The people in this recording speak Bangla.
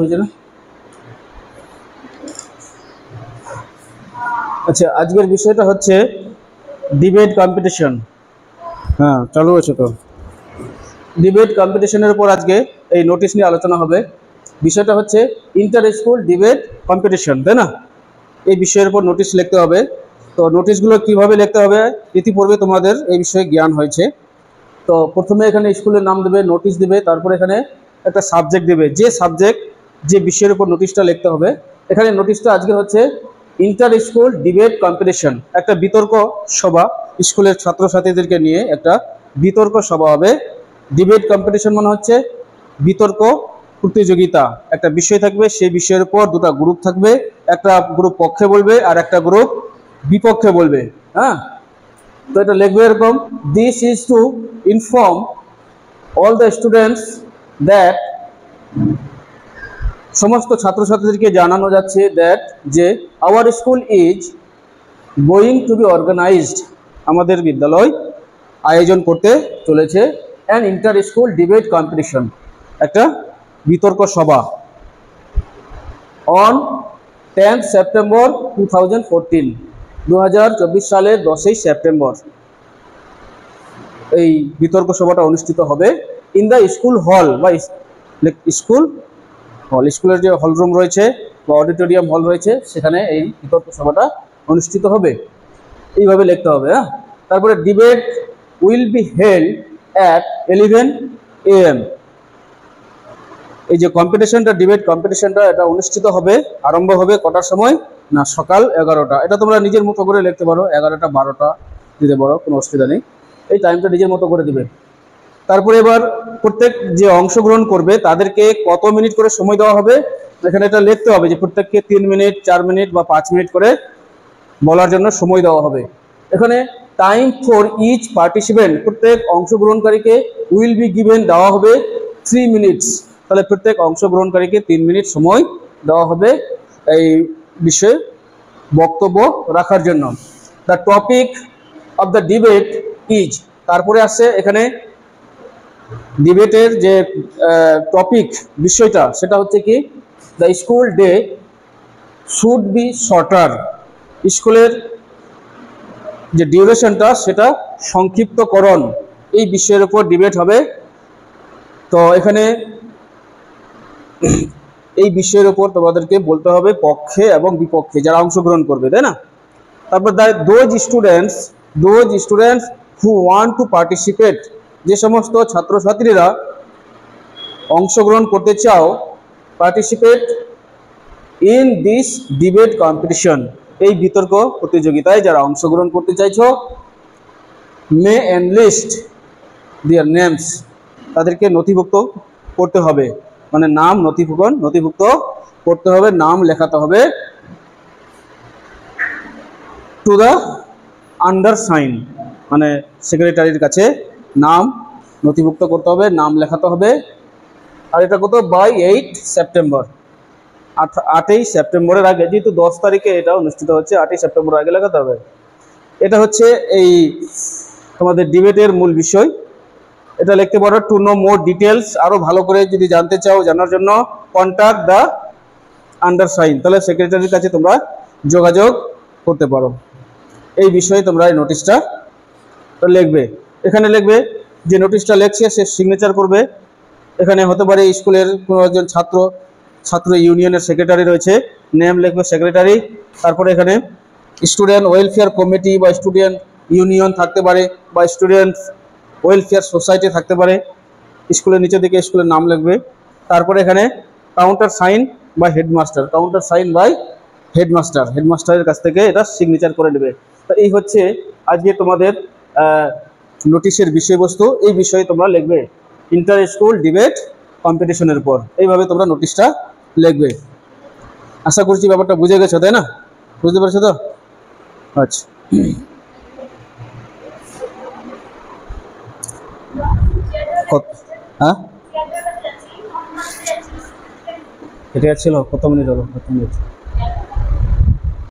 হয়েছে না? আচ্ছা, আজকের বিষয়টা হচ্ছে ডিবেট কম্পিটিশন। হ্যাঁ, চালু আছে তো। ডিবেট কম্পিটিশনের উপর আজকে এই নোটিশ নিয়ে আলোচনা হবে। বিষয়টা হচ্ছে ইন্টার স্কুল ডিবেট কম্পিটিশন, তাই না? এই বিষয়ের উপর নোটিশ লিখতে হবে। তো নোটিশগুলো কিভাবে লিখতে হবে ইতিপূর্বে তোমাদের এই বিষয়ে জ্ঞান হয়েছে। তো প্রথমে এখানে স্কুলের নাম দেবে, নোটিশ দেবে, তারপরে এখানে একটা সাবজেক্ট দেবে, যে সাবজেক্ট যে বিষয়ের উপর নোটিশটা লিখতে হবে। এখানে নোটিশটা আজকে হচ্ছে ইন্টার স্কুল ডিবেট কম্পিটিশন, একটা বিতর্ক সভা, স্কুলের ছাত্রছাত্রীদেরকে নিয়ে একটা বিতর্ক সভা হবে। ডিবেট কম্পিটিশন মানে হচ্ছে বিতর্ক প্রতিযোগিতা, একটা বিষয় থাকবে, সেই বিষয়ের উপর দুটো গ্রুপ থাকবে, একটা গ্রুপ পক্ষে বলবে আর একটা গ্রুপ বিপক্ষে বলবে। হ্যাঁ, তো এটা লিখবে এরকম, this is to inform all the students that, সমস্ত ছাত্রছাত্রীদেরকে জানানো যাচ্ছে দ্যাট যে our school is going to be organised, আমাদের বিদ্যালয় আয়োজন করতে চলেছে an inter school debate competition, একটা বিতর্ক সভা, অন 10th সেপ্টেম্বর 2014, 2024 সালের 10ই সেপ্টেম্বর এই বিতর্ক সভাটা অনুষ্ঠিত হবে ইন দ্য স্কুল হল বা স্কুল হল, স্কুলের যে হল রুম রয়েছে বা অডিটোরিয়াম হল রয়েছে সেখানে এই বিতর্ক সভাটা অনুষ্ঠিত হবে। এইভাবে লিখতে হবে। হ্যাঁ, তারপরে debate will be held at 11 AM, এই যে কম্পিটিশনটা, ডিবেট কম্পিটিশনটা এটা অনুষ্ঠিত হবে, আরম্ভ হবে কটার সময় না, সকাল 11টা। এটা তোমরা নিজের মতো করে লিখতে পারো, 11টা 12টা দিতে পারো, কোনো অসুবিধা নেই, এই টাইমটা নিজের মতো করে দিবে। তারপরে এবার প্রত্যেক যে অংশগ্রহণ করবে তাদেরকে কত মিনিট করে সময় দেওয়া হবে, এখানে এটা লিখতে হবে যে প্রত্যেককে 3 মিনিট 4 মিনিট বা 5 মিনিট করে বলার জন্য সময় দেওয়া হবে। এখানে টাইম ফর ইচ পার্টিসিপেন্ট, প্রত্যেক অংশগ্রহণকারীকে উইল বি গিভেন দেওয়া হবে 3 মিনিটস, তাহলে প্রত্যেক অংশগ্রহণকারীকে 3 মিনিট সময় দেওয়া হবে এই বিষয়ে বক্তব্য রাখার জন্য। The topic of the debate is, তারপরে আসছে এখানে ডিবেটের যে টপিক বিষয়টা সেটা হচ্ছে কি, the school day should be shorter, স্কুলের যে ডিউরেশনটা সেটা সংক্ষিপ্তকরণ, এই বিষয়ের উপর ডিবেট হবে। তো এখানে এই বিষয়ের উপর তোমাদেরকে বলতে হবে পক্ষে এবং বিপক্ষে যারা অংশগ্রহণ করবে, তাই না? তারপর those students who want to participate, যে সমস্ত ছাত্রছাত্রীরা অংশগ্রহণ করতে চাও, participate in this debate competition, এই বিতর্ক প্রতিযোগিতায় যারা অংশগ্রহণ করতে চাইছো, মে এনলিস্ট দেয়ার নেমস, তাদেরকে নথিভুক্ত করতে হবে, মানে নাম নথিভুক্ত করতে হবে, নাম লেখাতে হবে, টু দ্য আন্ডারসাইন, মানে সেক্রেটারির কাছে নাম নথিভুক্ত করতে হবে, নাম লেখাতে হবে। আর এটা কত, বাই 8 সেপ্টেম্বর, 8ই সেপ্টেম্বরের আগে, যেহেতু 10 তারিখে এটা অনুষ্ঠিত হচ্ছে, 8ই সেপ্টেম্বর আগে লেখাতে হবে। এটা হচ্ছে এই তোমাদের ডিবেটের মূল বিষয়। এটা লিখতে পারো, টু নো মোর ডিটেলস, আরো ভালো করে যদি জানতে চাও, জানার জন্য কন্ট্যাক্ট দ্য আন্ডারসাইন, তাহলে সেক্রেটারির কাছে তোমরা যোগাযোগ করতে পারো। এই বিষয়ে তোমরা এই নোটিশটা লিখবে। এখানে লিখবে যে নোটিশটা লিখছে সে সিগনেচার করবে। এখানে হতে পারে স্কুলের কোনো একজন ছাত্র ইউনিয়নের সেক্রেটারি রয়েছে, নেম লিখবে সেক্রেটারি। তারপরে এখানে স্টুডেন্ট ওয়েলফেয়ার কমিটি বা স্টুডেন্ট ইউনিয়ন থাকতে পারে, বা স্টুডেন্ট ওয়েলফেয়ার সোসাইটি থাকতে পারে, স্কুলের নিচে দিকে স্কুলের নাম লিখবে। তারপরে এখানে কাউন্টার সাইন বাই হেডমাস্টার, হেডমাস্টারের কাছ থেকে এটা সিগনেচার করে নেবে। তো এই হচ্ছে আজকে তোমাদের নোটিশের বিষয়বস্তু। এই বিষয়ে তোমরা লিখবে ইন্টার স্কুল ডিবেট কম্পিটিশনের উপর, এইভাবে তোমরা নোটিশটা লিখবে। আশা করছি ব্যাপারটা বুঝে গেছো, তাই না? বুঝতে পারছো তো? আচ্ছা, হ্যাঁ এটা ছিল কত মিনিট হলো? 7 মিনিট।